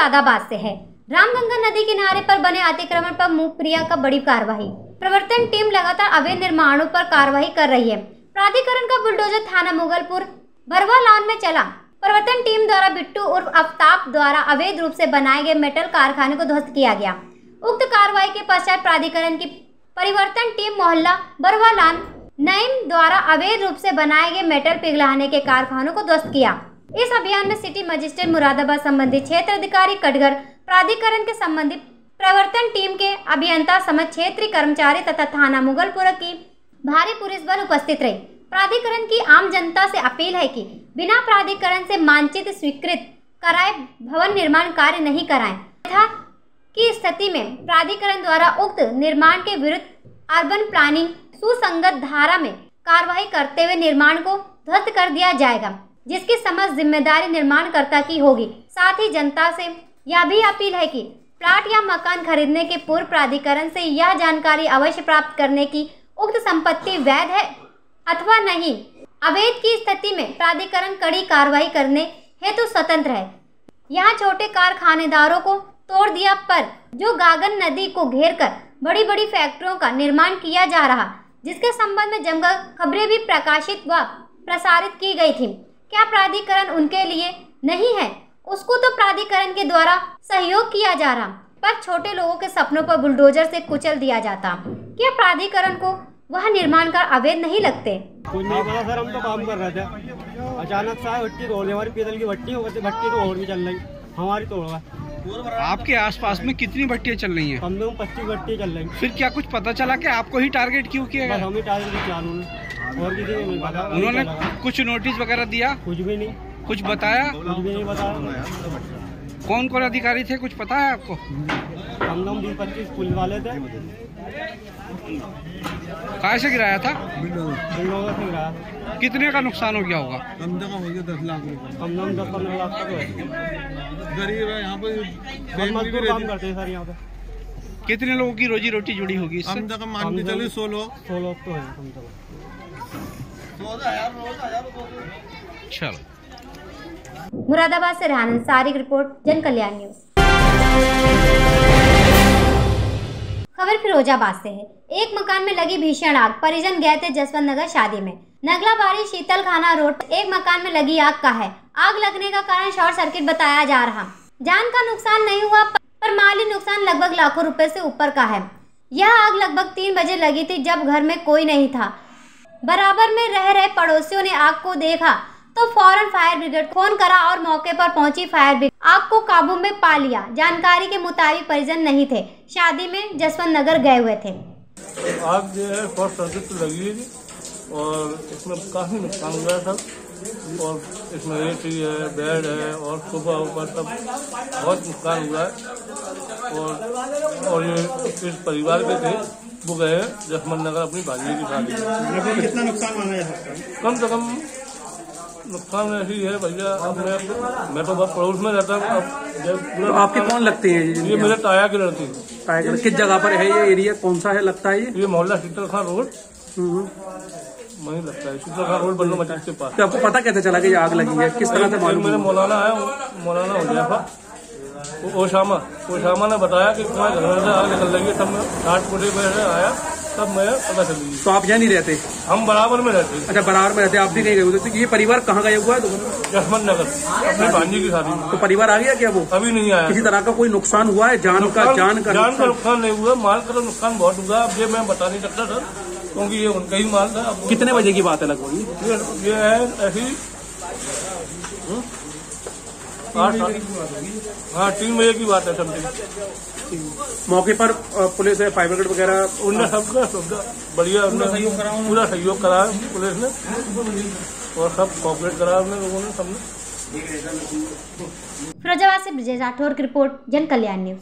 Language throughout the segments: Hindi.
मुरादाबाद से है। रामगंगा नदी किनारे पर बने अतिक्रमण पर मुखप्रिया का बड़ी कार्रवाई। प्रवर्तन टीम लगातार अवैध निर्माणों पर कार्रवाई कर रही है। प्राधिकरण का बुलडोजर थाना मुगलपुर बरवा लॉन में चला। प्रवर्तन टीम द्वारा बिट्टू उर्फ आफ्ताब द्वारा अवैध रूप से बनाए गए मेटल कारखाने को ध्वस्त किया गया। उक्त कार्रवाई के पश्चात प्राधिकरण की परिवर्तन टीम मोहल्ला बरवा लॉन नईम द्वारा अवैध रूप से बनाए गए मेटल पिघलाने के कारखानों को ध्वस्त किया। इस अभियान में सिटी मजिस्ट्रेट मुरादाबाद संबंधित क्षेत्र अधिकारी कटघर, प्राधिकरण के संबंधित प्रवर्तन टीम के अभियंता समेत क्षेत्रीय कर्मचारी तथा थाना मुगलपुर की भारी पुलिस बल उपस्थित रहे। प्राधिकरण की आम जनता से अपील है कि बिना प्राधिकरण से मानचित्र स्वीकृत कराए भवन निर्माण कार्य नहीं कराएं तथा की स्थिति में प्राधिकरण द्वारा उक्त निर्माण के विरुद्ध अर्बन प्लानिंग सुसंगत धारा में कार्रवाई करते हुए निर्माण को ध्वस्त कर दिया जाएगा, जिसकी समस्त जिम्मेदारी निर्माणकर्ता की होगी। साथ ही जनता से यह भी अपील है कि प्लाट या मकान खरीदने के पूर्व प्राधिकरण से यह जानकारी अवश्य प्राप्त करने की उक्त संपत्ति वैध है अथवा नहीं। अवैध की स्थिति में प्राधिकरण कड़ी कार्रवाई करने हेतु स्वतंत्र है। यहाँ छोटे कारखानेदारों को तोड़ दिया, पर जो गागन नदी को घेरकर बड़ी बड़ी फैक्ट्रियों का निर्माण किया जा रहा, जिसके संबंध में जमकर खबरें भी प्रकाशित व प्रसारित की गई थी। क्या प्राधिकरण उनके लिए नहीं है? उसको तो प्राधिकरण के द्वारा सहयोग किया जा रहा, पर छोटे लोगों के सपनों पर बुलडोजर से कुचल दिया जाता। क्या प्राधिकरण को वह निर्माण कर अवैध नहीं लगते? कुछ नहीं पता सर, हम तो काम कर रहे थे, अचानक से भट्टी तोड़ ली। हमारी पीतल की भट्टी भट्टी तो और भी चल रही, हमारी तोड़। आपके आसपास में कितनी भट्टियां चल रही हैं? कम से कम 25 भट्टी चल रही। फिर क्या कुछ पता चला कि आपको ही टारगेट क्यों किया गया? हम ही टारगेट किया उन्होंने, और किसी को नहीं पता। उन्होंने कुछ नोटिस वगैरह दिया? कुछ भी नहीं। कुछ बताया? कुछ भी नहीं बताया। कौन कौन अधिकारी थे, कुछ पता है आपको? हम लोग 20-25 पुलिस वाले थे। कहाँ से गिराया था? बिल्डोजर से गिराया। कितने का नुकसान हो गया होगा? कम से कम हो गया 10 लाख रुपए। कम से कम 10-15 लाख तक गरीब है यहाँ पे, मजदूर काम करते हैं सर यहाँ पे। कितने लोगों की रोजी रोटी जुड़ी होगी इससे? कम से कम मान के चलिए 100 लोग तो है कम से कम। चलो। मुरादाबाद से रेहान अंसारी की रिपोर्ट, जन कल्याण न्यूज। खबर फिरोजाबाद से है। एक मकान में लगी भीषण आग, परिजन गए थे जसवंत नगर शादी में। नगलाबाड़ी शीतल खाना रोड एक मकान में लगी आग का है। आग लगने का कारण शॉर्ट सर्किट बताया जा रहा। जान का नुकसान नहीं हुआ, पर माली नुकसान लगभग लाखों रुपए से ऊपर का है। यह आग लगभग 3 बजे लगी थी, जब घर में कोई नहीं था। बराबर में रह रहे पड़ोसियों ने आग को देखा तो फौरन फायर ब्रिगेड फोन करा और मौके पर पहुंची फायर ब्रिगेड आग को काबू में पा लिया। जानकारी के मुताबिक परिजन नहीं थे, शादी में जसवंत नगर गए हुए थे। आग जो है शॉर्ट सर्किट तो लगी है और इसमें काफी नुकसान हुआ था। और इसमें एसी है, बेड है और सुबह ऊपर सब बहुत नुकसान हुआ है। और ये इस परिवार के थे, वो गए जसवंत नगर अपनी भाजी की शादी। कितना नुकसान माना जा सकता है? कम से कम नुकसान ऐसी है भैया, अब मैं तो बहुत पड़ोस में रहता हूँ। तो आपके कौन लगते हैं? ये मेरे ताया की लड़की। किस जगह पर है ये एरिया, कौन सा है लगता है ये मोहल्ला शीतल खान रोड वही लगता है, शीतल खान रोड बल्लू मस्जिद के पास। तो आपको पता कैसे चला कि ये आग लगी है? किस तरह से मालूम? मेरे मौलाना है, मौलाना हो गया था ओशामा ने बताया कि तुम्हारे घर से आग निकल लगी। तब मैं 60 फुटे में आया, तब मैं पता चली। तो आप यहाँ नहीं रहते? हम बराबर में रहते। अच्छा, बराबर में रहते, आप भी कहीं गए हुए? तो ये परिवार कहाँ गया हुआ है? जसवंत नगर अपनी भांजी की शादी में। तो परिवार आ गया क्या? वो अभी नहीं आया। किसी तरह का कोई नुकसान हुआ है? जान का नुकसान नहीं हुआ, माल का तो नुकसान बहुत हुआ। अब ये मैं बता नहीं सकता सर, क्योंकि ये उनका ही माल था। कितने बजे की बात है लगभग? ये है ऐसी 3 बजे की बात है समथिंग। मौके पर पुलिस है, फायर ब्रिगेड वगैरह उनने सबका बढ़िया पूरा सहयोग करा पुलिस ने, और सब कोऑपरेट करा उन्हें लोगों ने, सबने। फिरोजाबाद से ब्रजेश राठौर की रिपोर्ट, जन कल्याण न्यूज।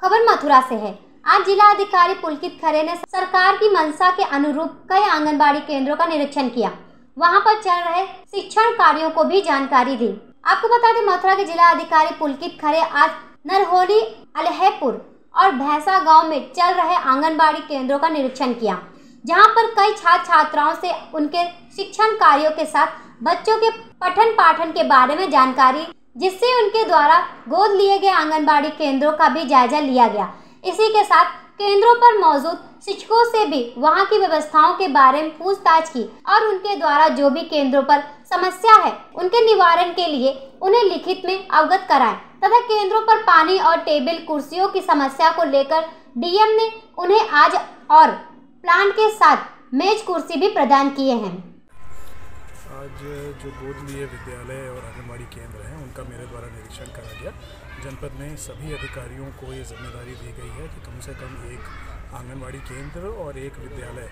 खबर मथुरा से है। आज जिला अधिकारी पुलकित खरे ने सरकार की मंशा के अनुरूप कई आंगनबाड़ी केंद्रों का निरीक्षण किया। वहां पर चल रहे शिक्षण कार्यों को भी जानकारी दी। आपको बता दें, मथुरा के जिला अधिकारी पुलकित खरे आज नरहोली, अलहपुर और भैंसा गांव में चल रहे आंगनबाड़ी केंद्रों का निरीक्षण किया, जहां पर कई छात्र छात्राओं से उनके शिक्षण कार्यों के साथ बच्चों के पठन पाठन के बारे में जानकारी, जिससे उनके द्वारा गोद लिए गए आंगनबाड़ी केंद्रों का भी जायजा लिया गया। इसी के साथ केंद्रों पर मौजूद शिक्षकों से भी वहां की व्यवस्थाओं के बारे में पूछताछ की और उनके द्वारा जो भी केंद्रों पर समस्या है उनके निवारण के लिए उन्हें लिखित में अवगत कराएं तथा केंद्रों पर पानी और टेबल कुर्सियों की समस्या को लेकर डीएम ने उन्हें आज और प्लांट के साथ मेज कुर्सी भी प्रदान किए हैं। आज जो गोद लिए विद्यालय और आंगनबाड़ी केंद्र हैं उनका मेरे द्वारा निरीक्षण करा गया। जनपद में सभी अधिकारियों को ये जिम्मेदारी दी गई है कि कम से कम एक आंगनबाड़ी केंद्र और एक विद्यालय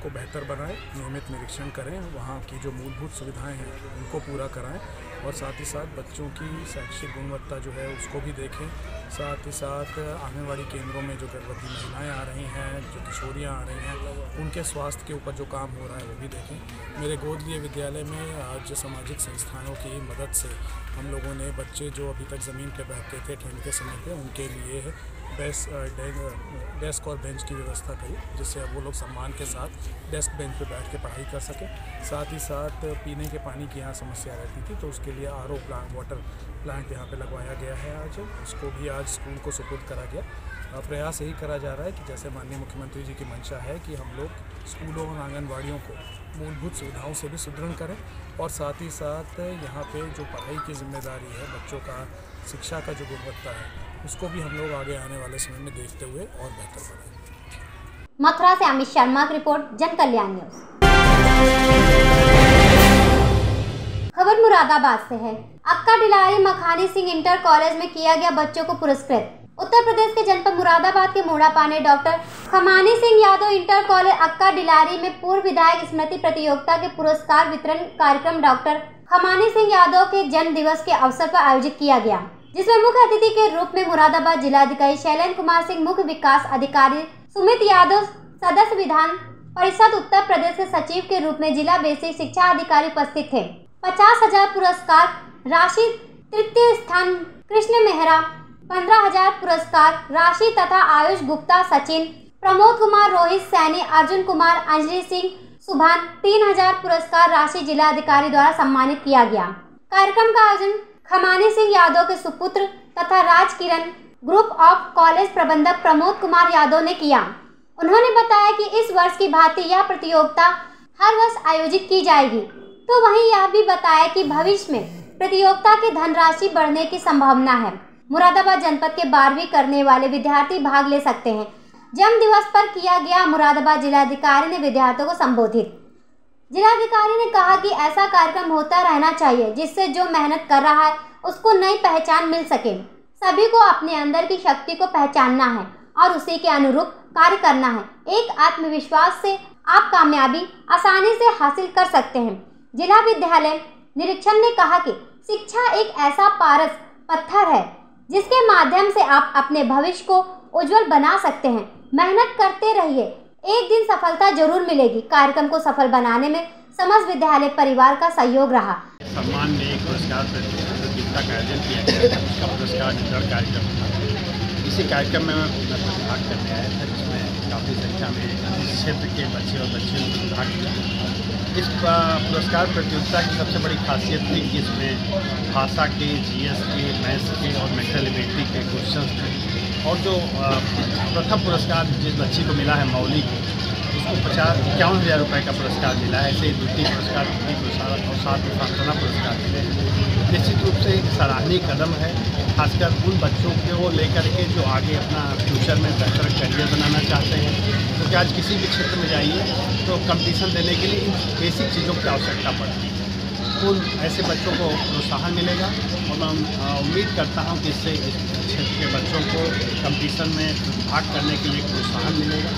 को बेहतर बनाएं, नियमित निरीक्षण करें, वहाँ की जो मूलभूत सुविधाएं हैं उनको पूरा कराएं और साथ ही साथ बच्चों की शैक्षिक गुणवत्ता जो है उसको भी देखें। साथ ही साथ आंगनबाड़ी केंद्रों में जो गर्भवती महिलाएं आ रही हैं, जो किशोरियां आ रही हैं, उनके स्वास्थ्य के ऊपर जो काम हो रहा है वो भी देखें। मेरे गोद लिए विद्यालय में आज सामाजिक संस्थानों की मदद से हम लोगों ने बच्चे जो अभी तक ज़मीन पर बैठते थे ठंड के समय पे उनके लिए डेस्क और बेंच की व्यवस्था करी, जिससे अब वो लोग सम्मान के साथ डेस्क बेंच पे बैठ के पढ़ाई कर सकें। साथ ही साथ पीने के पानी की यहाँ समस्या रहती थी तो उसके लिए आरओ प्लांट, वाटर प्लांट यहाँ पे लगवाया गया है। आज उसको भी आज स्कूल को सुपुर्द करा गया। प्रयास यही करा जा रहा है कि जैसे माननीय मुख्यमंत्री जी की मंशा है कि हम लोग स्कूलों और आंगनबाड़ियों को मूलभूत सुविधाओं से भी सुदृढ़ करें और साथ ही साथ यहाँ पे जो पढ़ाई की जिम्मेदारी है, बच्चों का शिक्षा का जो गुणवत्ता है, उसको भी हम लोग आगे आने वाले समय में देखते हुए और बेहतर बनाएंगे। मथुरा से अमित शर्मा की रिपोर्ट, जन कल्याण न्यूज। खबर मुरादाबाद से है। अक्का डिलारी मखानी सिंह इंटर कॉलेज में किया गया बच्चों को पुरस्कृत। उत्तर प्रदेश के जनपद मुरादाबाद के मोड़ापाने doctor Khamani Singh Yadav inter college Akka Dilari में पूर्व विधायक स्मृति प्रतियोगिता के पुरस्कार वितरण कार्यक्रम डॉक्टर खमानी सिंह यादव के जन्म दिवस के अवसर पर आयोजित किया गया, जिसमें मुख्य अतिथि के रूप में मुरादाबाद जिलाधिकारी शैलेंद्र कुमार सिंह, मुख्य विकास अधिकारी सुमित यादव, सदस्य विधान परिषद उत्तर प्रदेश के सचिव के रूप में जिला बेसिक शिक्षा अधिकारी उपस्थित थे। 50,000 पुरस्कार राशि, तृतीय स्थान कृष्ण मेहरा, 15,000 पुरस्कार राशि तथा आयुष गुप्ता, सचिन, प्रमोद कुमार, रोहित सैनी, अर्जुन कुमार, अंजलि सिंह, सुभान, 3,000 पुरस्कार राशि जिलाधिकारी द्वारा सम्मानित किया गया। कार्यक्रम का आयोजन खमानी सिंह यादव के सुपुत्र तथा राज किरण ग्रुप ऑफ कॉलेज प्रबंधक प्रमोद कुमार यादव ने किया। उन्होंने बताया कि इस वर्ष की भांति यह प्रतियोगिता हर वर्ष आयोजित की जाएगी। तो वहीं यह भी बताया कि भविष्य में प्रतियोगिता की धनराशि बढ़ने की संभावना है। मुरादाबाद जनपद के 12वीं करने वाले विद्यार्थी भाग ले सकते हैं। जन्म दिवस पर किया गया मुरादाबाद जिलाधिकारी ने विद्यार्थियों को संबोधित। जिलाधिकारी ने कहा कि ऐसा कार्यक्रम होता रहना चाहिए जिससे जो मेहनत कर रहा है उसको नई पहचान मिल सके। सभी को अपने अंदर की शक्ति को पहचानना है और उसी के अनुरूप कार्य करना है। एक आत्मविश्वास से आप कामयाबी आसानी से हासिल कर सकते हैं। जिला विद्यालय निरीक्षण ने कहा कि शिक्षा एक ऐसा पारस पत्थर है जिसके माध्यम से आप अपने भविष्य को उज्जवल बना सकते हैं। मेहनत करते रहिए, एक दिन सफलता जरूर मिलेगी। कार्यक्रम को सफल बनाने में समस्त विद्यालय परिवार का सहयोग रहा। सम्मान में एक पुरस्कार प्रतियोगिता का आयोजन किया गया था, उसका पुरस्कार वितरण कार्यक्रम था। इसी कार्यक्रम में मैं भाग करने आया था, जिसमें काफ़ी संख्या में क्षेत्र के बच्चे और बच्चियों ने भाग किया। इस पुरस्कार प्रतियोगिता की सबसे बड़ी खासियत थी कि इसमें भाषा के, जीएस के, मैथ्स के और मेंटल एबिलिटी के क्वेश्चंस थे। और जो प्रथम पुरस्कार जिस बच्ची को मिला है, मौली को, उसको 51,000 रुपये का पुरस्कार मिला है। ऐसे द्वितीय पुरस्कार, तृतीय पुरस्कार और साथ में सांत्वना पुरस्कार मिले हैं। निश्चित रूप से एक सराहनीय कदम है, खासकर उन बच्चों को लेकर के जो आगे अपना फ्यूचर में बेहतर करियर बनाना चाहते हैं। क्योंकि आज किसी भी क्षेत्र में जाइए तो कंपटीशन देने के लिए इन बेसिक चीज़ों की आवश्यकता पड़ती है। उन ऐसे बच्चों को प्रोत्साहन मिलेगा और मैं उम्मीद करता हूं कि इससे इस क्षेत्र के बच्चों को कंपटीशन में भाग करने के लिए प्रोत्साहन मिलेगा।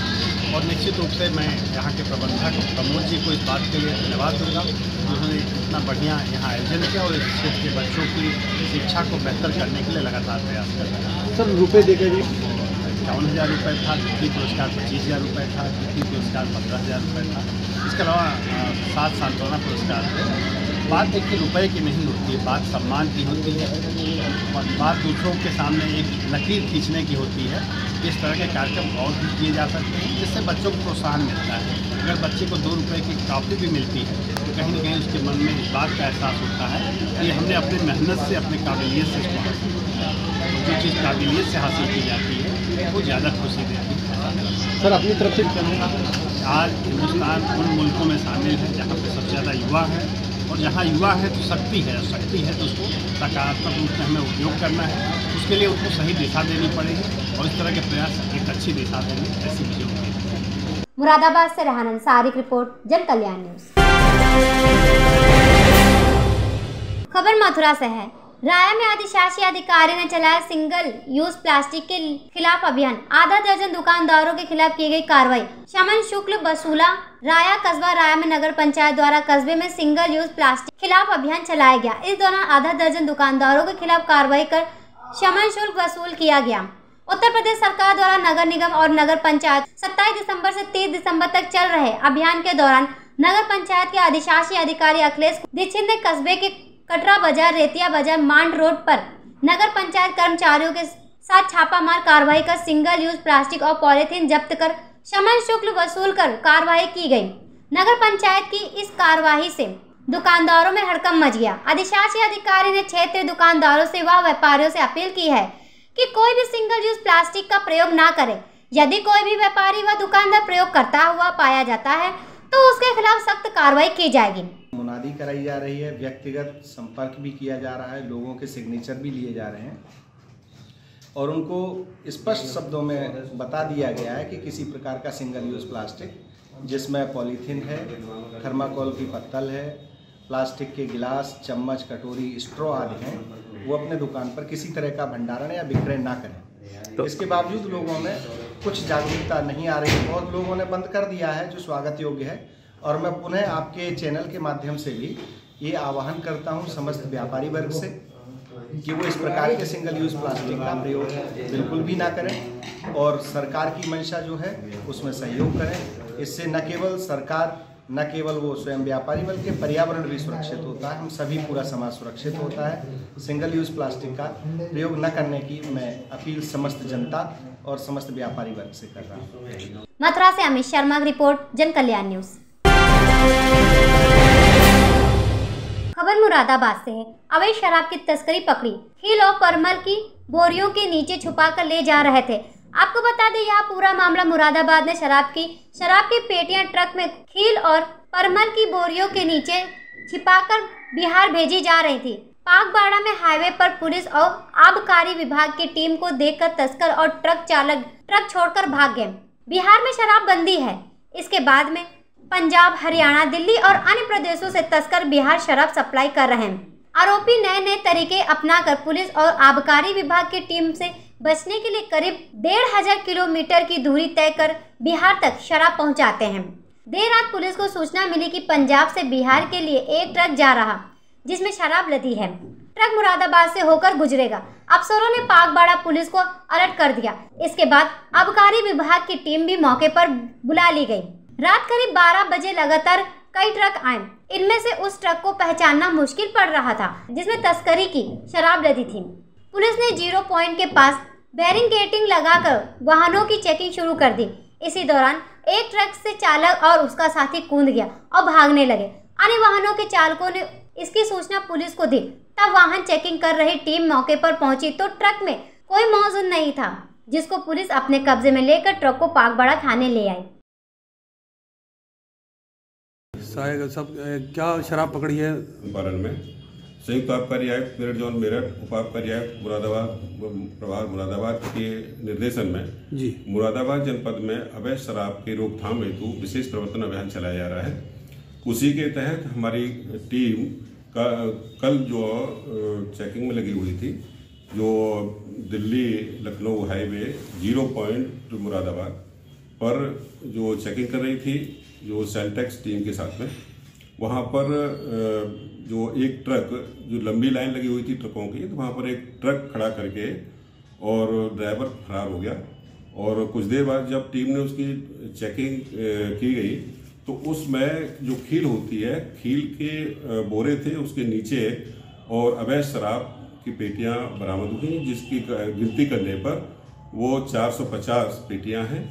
और निश्चित रूप से मैं यहाँ के प्रबंधक प्रमोद जी को इस बात के लिए धन्यवाद दूंगा, उन्होंने इतना बढ़िया यहाँ आयोजन किया और इस क्षेत्र के बच्चों की शिक्षा को बेहतर करने के लिए लगातार प्रयास कर रहे हैं। सर रुपये देकर जी 51,000 रुपये था, द्वितीय पुरस्कार 25,000 रुपये था, तृतीय पुरस्कार 15,000 रुपये था। इसके अलावा 7 सांत्वना पुरस्कार थे। बात देखिए रुपए की नहीं होती है, बात सम्मान की होती है, बात दूसरों के सामने एक लकीर खींचने की होती है। इस तरह के कार्यक्रम और भी किए जा सकते हैं जिससे बच्चों को प्रोत्साहन मिलता है। अगर बच्चे को 2 रुपए की टॉफी भी मिलती है तो कहीं न कहीं उसके मन में इस बात का एहसास होता है कि हमने अपनी मेहनत से, अपनी काबिलियत से इसको हासिल किया। जो चीज़ काबिलियत से हासिल की जाती है वो ज़्यादा खुशी देती है। सर अपनी तरफ से करूँगा, आज हिंदुस्तान उन मुल्कों में शामिल है जहाँ पर सबसे ज़्यादा युवा है, और जहाँ युवा है तो शक्ति है, शक्ति है तो उसको सकारात्मक रूप में हमें उपयोग करना है। उसके लिए उसको सही दिशा देनी पड़ेगी और इस तरह के प्रयास एक अच्छी दिशा देंगे, ऐसी मुझे उम्मीद है। मुरादाबाद से रेहान अंसारी की रिपोर्ट, जन कल्याण न्यूज। खबर मथुरा से है। राया में अधिशासी अधिकारी ने चलाया सिंगल यूज प्लास्टिक के खिलाफ अभियान। आधा दर्जन दुकानदारों के खिलाफ की गई कार्रवाई। शमन शुल्क वसूला। राया कस्बा राया में नगर पंचायत द्वारा कस्बे में सिंगल यूज प्लास्टिक खिलाफ अभियान चलाया गया। इस दौरान आधा दर्जन दुकानदारों के खिलाफ कार्रवाई कर शमन शुल्क वसूल किया गया। उत्तर प्रदेश सरकार द्वारा नगर निगम और नगर पंचायत 27 दिसंबर से 30 दिसंबर तक चल रहे अभियान के दौरान नगर पंचायत के अधिशासी अधिकारी अखिलेश दीक्षित ने कस्बे के कटरा बाजार, रेतिया बाजार, मांड रोड पर नगर पंचायत कर्मचारियों के साथ छापामार कार्रवाई कर सिंगल यूज प्लास्टिक और पॉलीथीन जब्त कर शमन शुल्क वसूल कर कार्रवाई की गई। नगर पंचायत की इस कार्रवाई से दुकानदारों में हड़कंप मच गया। अधिशासी अधिकारी ने क्षेत्रीय दुकानदारों से व व्यापारियों से अपील की है कि कोई भी सिंगल यूज प्लास्टिक का प्रयोग ना करे। यदि कोई भी व्यापारी व दुकानदार प्रयोग करता हुआ पाया जाता है तो उसके खिलाफ सख्त कार्रवाई की जाएगी। मुनादी कराई जा रही है, व्यक्तिगत संपर्क भी किया जा रहा है, लोगों के सिग्नेचर भी लिए जा रहे हैं और उनको स्पष्ट शब्दों में बता दिया गया है कि किसी प्रकार का सिंगल यूज प्लास्टिक जिसमें पॉलीथीन है, थर्माकोल की पत्तल है, प्लास्टिक के गिलास, चम्मच, कटोरी, स्ट्रॉ आदि हैं, वो अपने दुकान पर किसी तरह का भंडारण या विक्रय ना करें। तो इसके बावजूद लोगों में कुछ जागरूकता नहीं आ रही। बहुत लोगों ने बंद कर दिया है, जो स्वागत योग्य है। और मैं पुनः आपके चैनल के माध्यम से भी ये आह्वान करता हूँ समस्त व्यापारी वर्ग से कि वो इस प्रकार के सिंगल यूज प्लास्टिक का प्रयोग बिल्कुल भी ना करें और सरकार की मंशा जो है उसमें सहयोग करें। इससे न केवल सरकार, न केवल वो स्वयं व्यापारी, बल्कि पर्यावरण भी सुरक्षित होता है, हम सभी पूरा समाज सुरक्षित होता है। सिंगल यूज प्लास्टिक का प्रयोग न करने की मैं अपील समस्त जनता और समस्त व्यापारी वर्ग से कर रहा हूँ। मथुरा से अमित शर्मा की रिपोर्ट, जन कल्याण न्यूज। खबर मुरादाबाद से है। अवैध शराब की तस्करी पकड़ी। खील और परमल की बोरियों के नीचे छुपाकर ले जा रहे थे। आपको बता दें, यह पूरा मामला मुरादाबाद में शराब की पेटियां ट्रक में खील और परमल की बोरियों के नीचे छिपाकर बिहार भेजी जा रही थी। पागबाड़ा में हाईवे पर पुलिस और आबकारी विभाग की टीम को देखकर तस्कर और ट्रक चालक ट्रक छोड़कर भाग गए। बिहार में शराब बंदी है। इसके बाद में पंजाब, हरियाणा, दिल्ली और अन्य प्रदेशों से तस्कर बिहार शराब सप्लाई कर रहे हैं। आरोपी नए नए तरीके अपनाकर पुलिस और आबकारी विभाग की टीम से बचने के लिए करीब 1,500 किलोमीटर की दूरी तय कर बिहार तक शराब पहुंचाते हैं। देर रात पुलिस को सूचना मिली कि पंजाब से बिहार के लिए एक ट्रक जा रहा जिसमें शराब लदी है। ट्रक मुरादाबाद से होकर गुजरेगा। अफसरों ने पागबाड़ा पुलिस को अलर्ट कर दिया। इसके बाद आबकारी विभाग की टीम भी मौके पर बुला ली गई। रात करीब 12 बजे लगातार कई ट्रक आए। इनमें से उस ट्रक को पहचानना मुश्किल पड़ रहा था जिसमें तस्करी की शराब लदी थी। पुलिस ने 0 पॉइंट के पास बैरिकेडिंग लगाकर वाहनों की चेकिंग शुरू कर दी। इसी दौरान एक ट्रक से चालक और उसका साथी कूद गया और भागने लगे। अन्य वाहनों के चालकों ने इसकी सूचना पुलिस को दी। तब वाहन चेकिंग कर रही टीम मौके पर पहुंची तो ट्रक में कोई मौजूद नहीं था, जिसको पुलिस अपने कब्जे में लेकर ट्रक को पागबाड़ा थाने ले आई। सब क्या शराब पकड़ी है? पालन में संयुक्त आबकारी आयुक्त मेरठ जोन मेरठ, उप आबकारी आयुक्त मुरादाबाद प्रभार मुरादाबाद के निर्देशन में जी मुरादाबाद जनपद में अवैध शराब की रोकथाम हेतु विशेष प्रवर्तन अभियान चलाया जा रहा है। उसी के तहत हमारी टीम का कल जो चेकिंग में लगी हुई थी, जो दिल्ली लखनऊ हाईवे 0 पॉइंट मुरादाबाद पर जो चेकिंग कर रही थी, जो सेलटेक्स टीम के साथ में, वहाँ पर जो एक ट्रक, जो लंबी लाइन लगी हुई थी ट्रकों की, तो वहाँ पर एक ट्रक खड़ा करके और ड्राइवर फरार हो गया। और कुछ देर बाद जब टीम ने उसकी चेकिंग की गई तो उसमें जो खील होती है, खील के बोरे थे उसके नीचे और अवैध शराब की पेटियां बरामद हुई, जिसकी गिनती करने पर वो 450 पेटियां हैं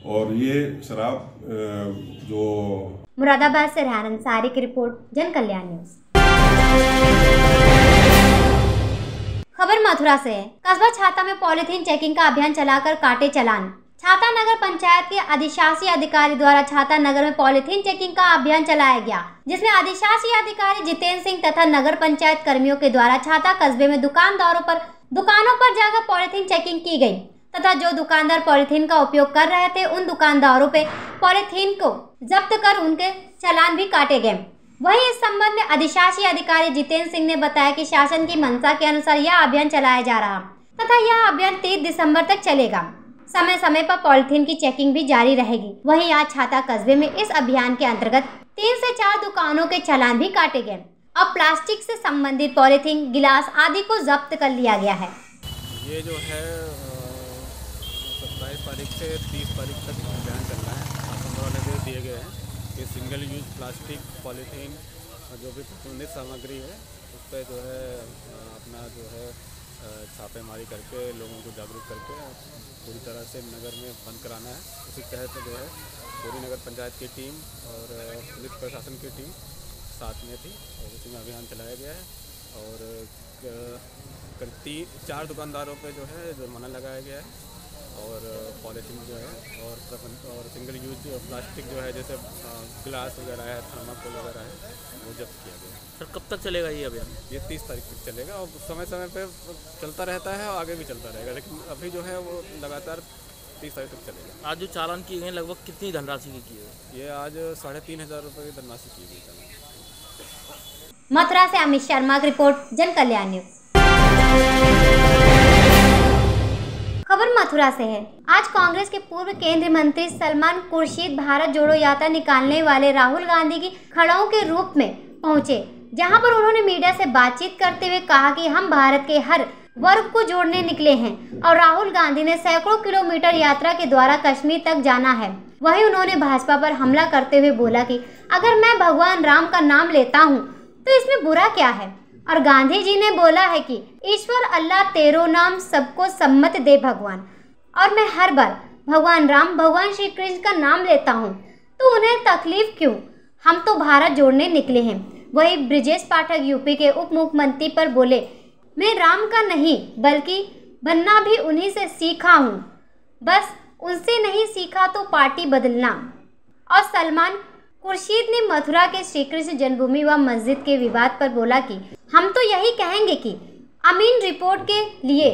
और ये शराब जो मुरादाबाद से रेहान अंसारी की रिपोर्ट, जन कल्याण न्यूज। खबर मथुरा से है। कस्बा छाता में पॉलीथीन चेकिंग का अभियान चलाकर काटे चालान। छाता नगर पंचायत के अधिशासी अधिकारी द्वारा छाता नगर में पॉलीथीन चेकिंग का अभियान चलाया गया, जिसमें अधिशासी अधिकारी जितेंद्र सिंह तथा नगर पंचायत कर्मियों के द्वारा छाता कस्बे में दुकानों पर जाकर पॉलीथीन चेकिंग की गई तथा जो दुकानदार पॉलीथीन का उपयोग कर रहे थे उन दुकानदारों पे पॉलीथीन को जब्त कर उनके चालान भी काटे गए। वहीं इस संबंध में अधिशासी अधिकारी जितेंद्र सिंह ने बताया कि शासन की मंशा के अनुसार यह अभियान चलाया जा रहा तथा यह अभियान 30 दिसंबर तक चलेगा। समय समय पर पॉलीथीन की चेकिंग भी जारी रहेगी। वहीं आज छाता कस्बे में इस अभियान के अंतर्गत 3 से 4 दुकानों के चालान भी काटे गए। अब प्लास्टिक से संबंधित पॉलीथीन, गिलास आदि को जब्त कर लिया गया है। ये जो है 27 तारीख से 30 तारीख तक अभियान चल रहा है। शासन द्वारा निर्देश दिए गए हैं कि सिंगल यूज प्लास्टिक, पॉलीथीन जो भी प्रतिबंधित सामग्री है उस पर जो है अपना जो है छापेमारी करके लोगों को जागरूक करके पूरी तरह से नगर में बंद कराना है। उसी तहत जो है पूरी नगर पंचायत की टीम और पुलिस प्रशासन की टीम साथ में थी और उसी में अभियान चलाया गया है और करीब 3-4 दुकानदारों पे जो है जुर्माना लगाया गया है और पॉलीथीन जो है और सिंगल यूज प्लास्टिक जो है जैसे गिलास वगैरह है, थर्माकोल वगैरह है, वो जब्त किया गया है। सर कब तक चलेगा ये अभियान? ये 30 तारीख तक चलेगा और समय समय पे चलता रहता है और आगे भी चलता रहेगा, लेकिन अभी जो है वो लगातार 30 तारीख तक चलेगा। आज जो चालान किए गए लगभग कितनी धनराशि की की है? ये आज 3,500 रुपये की धनराशि की गई चालान। मथुरा से अमित शर्मा की रिपोर्ट, जन कल्याण न्यूज। खबर मथुरा से है। आज कांग्रेस के पूर्व केंद्रीय मंत्री सलमान खुर्शीद भारत जोड़ो यात्रा निकालने वाले राहुल गांधी की खड़ाओं के रूप में पहुंचे, जहां पर उन्होंने मीडिया से बातचीत करते हुए कहा कि हम भारत के हर वर्ग को जोड़ने निकले हैं और राहुल गांधी ने सैकड़ों किलोमीटर यात्रा के द्वारा कश्मीर तक जाना है। वहीं उन्होंने भाजपा पर हमला करते हुए बोला कि अगर मैं भगवान राम का नाम लेता हूँ तो इसमें बुरा क्या है। और गांधी जी ने बोला है कि ईश्वर अल्लाह तेरो नाम सबको सम्मत दे भगवान, और मैं हर बार भगवान राम, भगवान श्री कृष्ण का नाम लेता हूँ तो उन्हें तकलीफ क्यों, हम तो भारत जोड़ने निकले हैं। वही ब्रिजेश पाठक यूपी के उप मुख्यमंत्री पर बोले, मैं राम का नहीं बल्कि बनना भी उन्हीं से सीखा हूँ, बस उनसे नहीं सीखा तो पार्टी बदलना। और सलमान खुर्शीद ने मथुरा के श्री कृष्ण जन्मभूमि व मस्जिद के विवाद पर बोला कि हम तो यही कहेंगे कि अमीन रिपोर्ट के लिए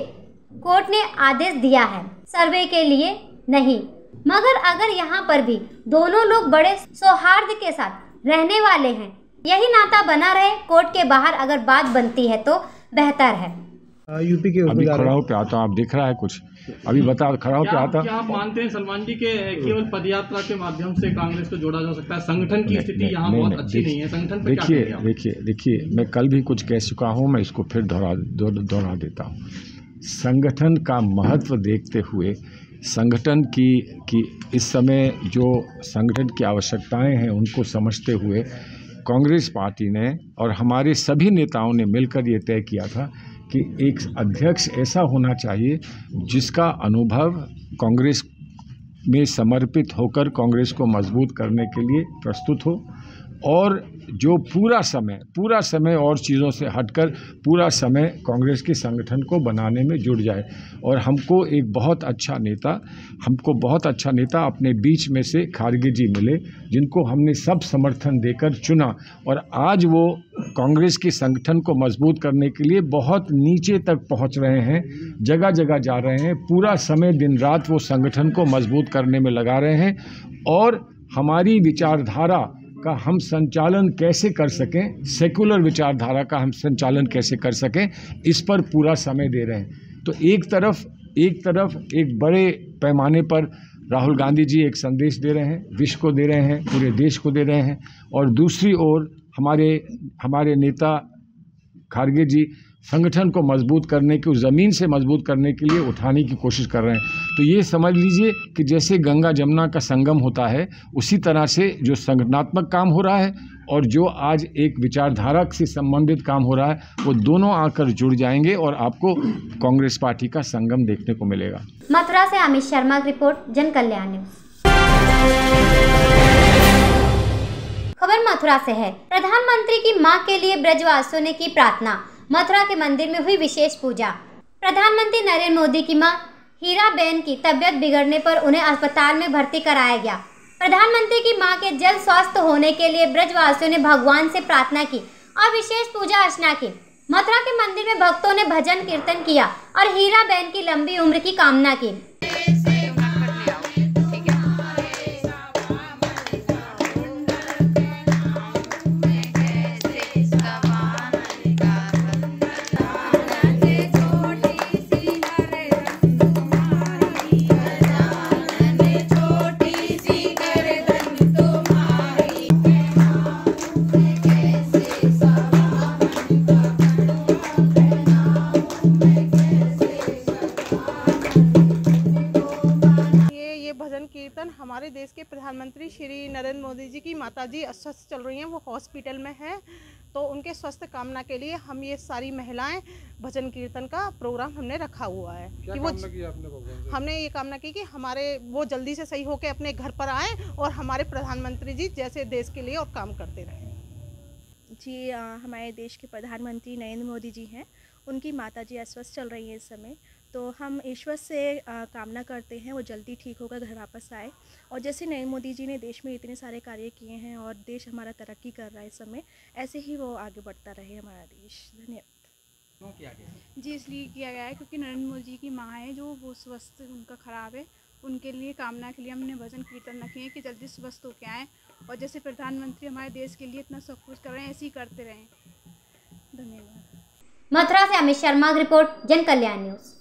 कोर्ट ने आदेश दिया है, सर्वे के लिए नहीं। मगर अगर यहाँ पर भी दोनों लोग बड़े सौहार्द के साथ रहने वाले हैं, यही नाता बना रहे, कोर्ट के बाहर अगर बात बनती है तो बेहतर है। यूपी के अभी खड़ाओं पे आता, आप दिख रहा है कुछ अभी बता, खड़ाओं पे आता। क्या आप मानते हैं सलमान जी के केवल पदयात्रा के माध्यम से कांग्रेस को जोड़ा जा सकता है? संगठन की स्थिति यहाँ बहुत अच्छी नहीं है, संगठन पे देखिए मैं कल भी कुछ कह चुका हूँ, मैं इसको फिर दोहरा देता हूँ। संगठन का महत्व देखते हुए, संगठन की इस समय जो संगठन की आवश्यकताएं हैं उनको समझते हुए कांग्रेस पार्टी ने और हमारे सभी नेताओं ने मिलकर ये तय किया था कि एक अध्यक्ष ऐसा होना चाहिए जिसका अनुभव कांग्रेस में समर्पित होकर कांग्रेस को मजबूत करने के लिए प्रस्तुत हो और जो पूरा समय और चीज़ों से हटकर पूरा समय कांग्रेस के संगठन को बनाने में जुट जाए। और हमको बहुत अच्छा नेता अपने बीच में से खारगे जी मिले, जिनको हमने सब समर्थन देकर चुना और आज वो कांग्रेस के संगठन को मजबूत करने के लिए बहुत नीचे तक पहुंच रहे हैं, जगह जगह जा रहे हैं, पूरा समय दिन रात वो संगठन को मजबूत करने में लगा रहे हैं। और हमारी विचारधारा का हम संचालन कैसे कर सकें, सेकुलर विचारधारा का हम संचालन कैसे कर सकें, इस पर पूरा समय दे रहे हैं। तो एक तरफ एक बड़े पैमाने पर राहुल गांधी जी एक संदेश दे रहे हैं, विश्व को दे रहे हैं, पूरे देश को दे रहे हैं, और दूसरी ओर हमारे नेता खारगे जी संगठन को मजबूत करने की, ज़मीन से मजबूत करने के लिए उठाने की कोशिश कर रहे हैं। तो ये समझ लीजिए कि जैसे गंगा जमुना का संगम होता है, उसी तरह से जो संगठनात्मक काम हो रहा है और जो आज एक विचारधारा से संबंधित काम हो रहा है, वो दोनों आकर जुड़ जाएंगे और आपको कांग्रेस पार्टी का संगम देखने को मिलेगा। मथुरा से अमित शर्मा की रिपोर्ट, जन कल्याण न्यूज। खबर मथुरा से है। प्रधानमंत्री की मां के लिए ब्रजवासियों ने की प्रार्थना। मथुरा के मंदिर में हुई विशेष पूजा। प्रधानमंत्री नरेंद्र मोदी की मां हीराबेन की तबियत बिगड़ने पर उन्हें अस्पताल में भर्ती कराया गया। प्रधानमंत्री की मां के जल्द स्वस्थ होने के लिए ब्रजवासियों ने भगवान से प्रार्थना की और विशेष पूजा अर्चना की। मथुरा के मंदिर में भक्तों ने भजन कीर्तन किया और हीराबेन की लंबी उम्र की कामना की। हमारे देश के प्रधानमंत्री श्री नरेंद्र मोदी जी की माताजी अस्वस्थ चल रही हैं, वो हॉस्पिटल में हैं, तो उनके स्वस्थ कामना के लिए हम ये सारी महिलाएं भजन कीर्तन का प्रोग्राम हमने रखा हुआ है। क्या कामना की आपने भगवान से? हमने ये कामना की कि हमारे वो जल्दी से सही होकर अपने घर पर आए और हमारे प्रधानमंत्री जी जैसे देश के लिए और काम करते रहें। जी हमारे देश के प्रधानमंत्री नरेंद्र मोदी जी हैं, उनकी माताजी अस्वस्थ चल रही हैं इस समय, तो हम ईश्वर से कामना करते हैं वो जल्दी ठीक होकर घर वापस आए। और जैसे नरेंद्र मोदी जी ने देश में इतने सारे कार्य किए हैं और देश हमारा तरक्की कर रहा है इस समय, ऐसे ही वो आगे बढ़ता रहे हमारा देश। धन्यवाद। किया गया जी इसलिए किया गया है क्योंकि नरेंद्र मोदी जी की माँ है जो वो स्वस्थ उनका ख़राब है, उनके लिए कामना के लिए हमने भजन कीर्तन रखे हैं कि जल्दी स्वस्थ होकर आएँ और जैसे प्रधानमंत्री हमारे देश के लिए इतना सब कुछ कर रहे हैं ऐसे ही करते रहें। धन्यवाद। मथुरा से अमित शर्मा की रिपोर्ट, जन कल्याण न्यूज़।